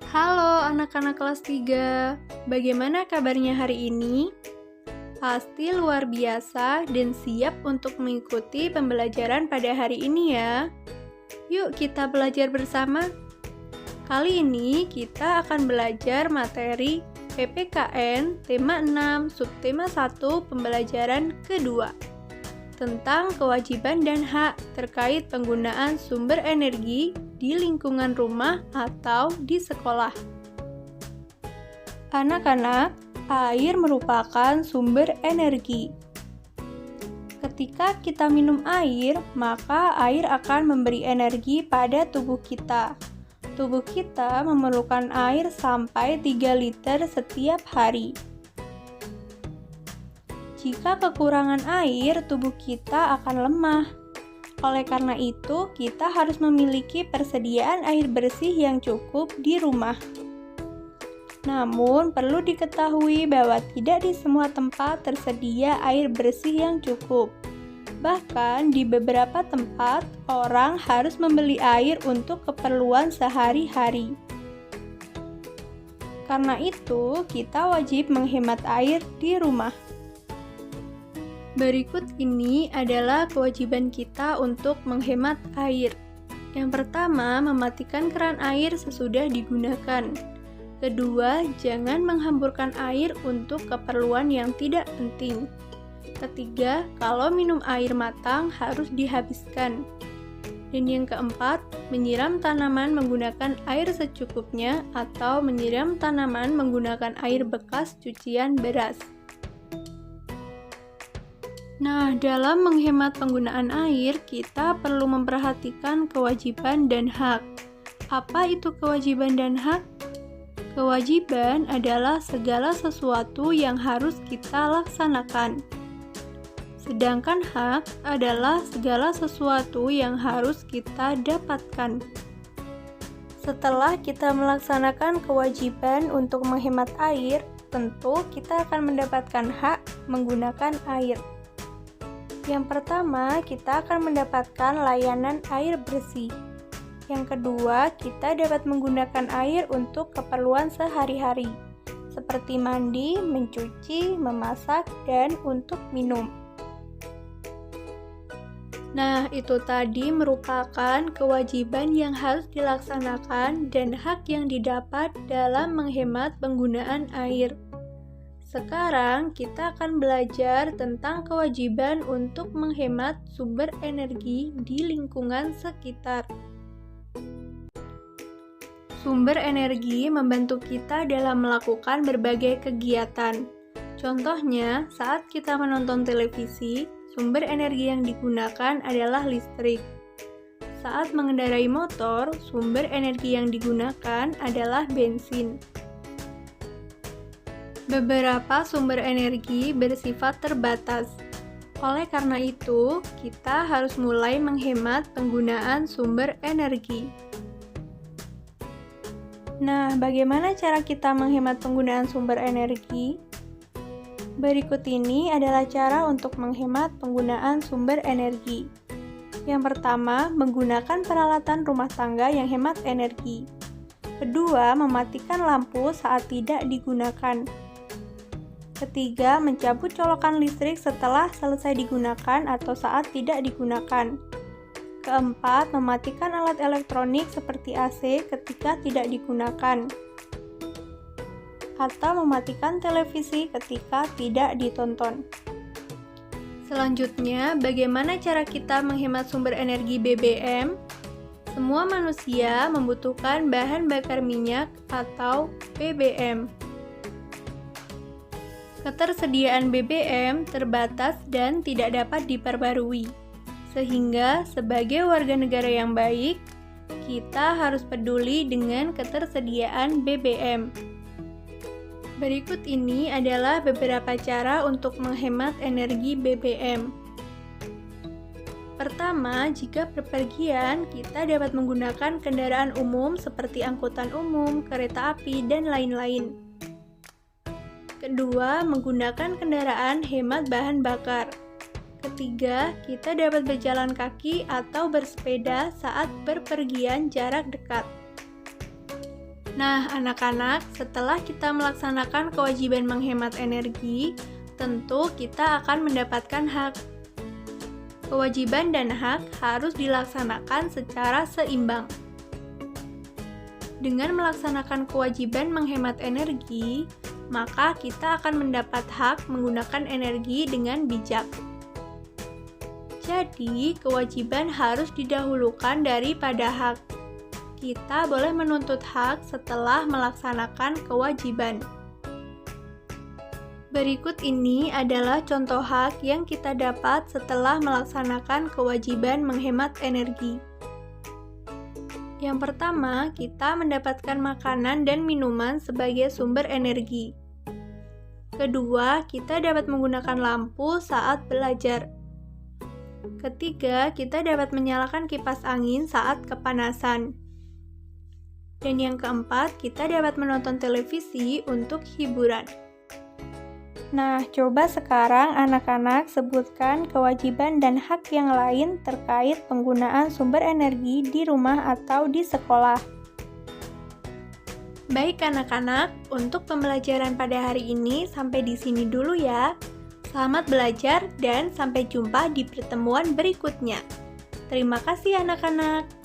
Halo anak-anak kelas 3, bagaimana kabarnya hari ini? Pasti luar biasa dan siap untuk mengikuti pembelajaran pada hari ini ya. Yuk kita belajar bersama. Kali ini kita akan belajar materi PPKN tema 6 subtema 1 pembelajaran kedua tentang kewajiban dan hak terkait penggunaan sumber energi di lingkungan rumah atau di sekolah. Anak-anak, air merupakan sumber energi. Ketika kita minum air, maka air akan memberi energi pada tubuh kita. Tubuh kita memerlukan air sampai 3 liter setiap hari. Jika kekurangan air, tubuh kita akan lemah. Oleh karena itu, kita harus memiliki persediaan air bersih yang cukup di rumah. Namun, perlu diketahui bahwa tidak di semua tempat tersedia air bersih yang cukup. Bahkan, di beberapa tempat, orang harus membeli air untuk keperluan sehari-hari. Karena itu, kita wajib menghemat air di rumah. Berikut ini adalah kewajiban kita untuk menghemat air. Yang pertama, mematikan keran air sesudah digunakan. Kedua, jangan menghamburkan air untuk keperluan yang tidak penting. Ketiga, kalau minum air matang harus dihabiskan. Dan yang keempat, menyiram tanaman menggunakan air secukupnya atau menyiram tanaman menggunakan air bekas cucian beras. Nah, dalam menghemat penggunaan air, kita perlu memperhatikan kewajiban dan hak. Apa itu kewajiban dan hak? Kewajiban adalah segala sesuatu yang harus kita laksanakan. Sedangkan hak adalah segala sesuatu yang harus kita dapatkan. Setelah kita melaksanakan kewajiban untuk menghemat air, tentu kita akan mendapatkan hak menggunakan air. Yang pertama, kita akan mendapatkan layanan air bersih. Yang kedua, kita dapat menggunakan air untuk keperluan sehari-hari, seperti mandi, mencuci, memasak, dan untuk minum. Nah, itu tadi merupakan kewajiban yang harus dilaksanakan dan hak yang didapat dalam menghemat penggunaan air. Sekarang kita akan belajar tentang kewajiban untuk menghemat sumber energi di lingkungan sekitar. Sumber energi membantu kita dalam melakukan berbagai kegiatan. Contohnya, saat kita menonton televisi, sumber energi yang digunakan adalah listrik. Saat mengendarai motor, sumber energi yang digunakan adalah bensin. Beberapa sumber energi bersifat terbatas. Oleh karena itu, kita harus mulai menghemat penggunaan sumber energi. Nah, bagaimana cara kita menghemat penggunaan sumber energi? Berikut ini adalah cara untuk menghemat penggunaan sumber energi. Yang pertama, menggunakan peralatan rumah tangga yang hemat energi. Kedua, mematikan lampu saat tidak digunakan. Ketiga, mencabut colokan listrik setelah selesai digunakan atau saat tidak digunakan. Keempat, mematikan alat elektronik seperti AC ketika tidak digunakan. Atau mematikan televisi ketika tidak ditonton. Selanjutnya, bagaimana cara kita menghemat sumber energi BBM? Semua manusia membutuhkan bahan bakar minyak atau BBM. Ketersediaan BBM terbatas dan tidak dapat diperbarui, sehingga sebagai warga negara yang baik, kita harus peduli dengan ketersediaan BBM. Berikut ini adalah beberapa cara untuk menghemat energi BBM. Pertama, jika bepergian, kita dapat menggunakan kendaraan umum seperti angkutan umum, kereta api, dan lain-lain. Kedua, menggunakan kendaraan hemat bahan bakar. Ketiga, kita dapat berjalan kaki atau bersepeda saat berpergian jarak dekat. Nah, anak-anak, setelah kita melaksanakan kewajiban menghemat energi, tentu kita akan mendapatkan hak. Kewajiban dan hak harus dilaksanakan secara seimbang. Dengan melaksanakan kewajiban menghemat energi, maka kita akan mendapat hak menggunakan energi dengan bijak. Jadi, kewajiban harus didahulukan daripada hak. Kita boleh menuntut hak setelah melaksanakan kewajiban. Berikut ini adalah contoh hak yang kita dapat setelah melaksanakan kewajiban menghemat energi. Yang pertama, kita mendapatkan makanan dan minuman sebagai sumber energi. Kedua, kita dapat menggunakan lampu saat belajar. Ketiga, kita dapat menyalakan kipas angin saat kepanasan. Dan yang keempat, kita dapat menonton televisi untuk hiburan. Nah, coba sekarang anak-anak sebutkan kewajiban dan hak yang lain terkait penggunaan sumber energi di rumah atau di sekolah. Baik anak-anak, untuk pembelajaran pada hari ini sampai di sini dulu ya. Selamat belajar dan sampai jumpa di pertemuan berikutnya. Terima kasih anak-anak.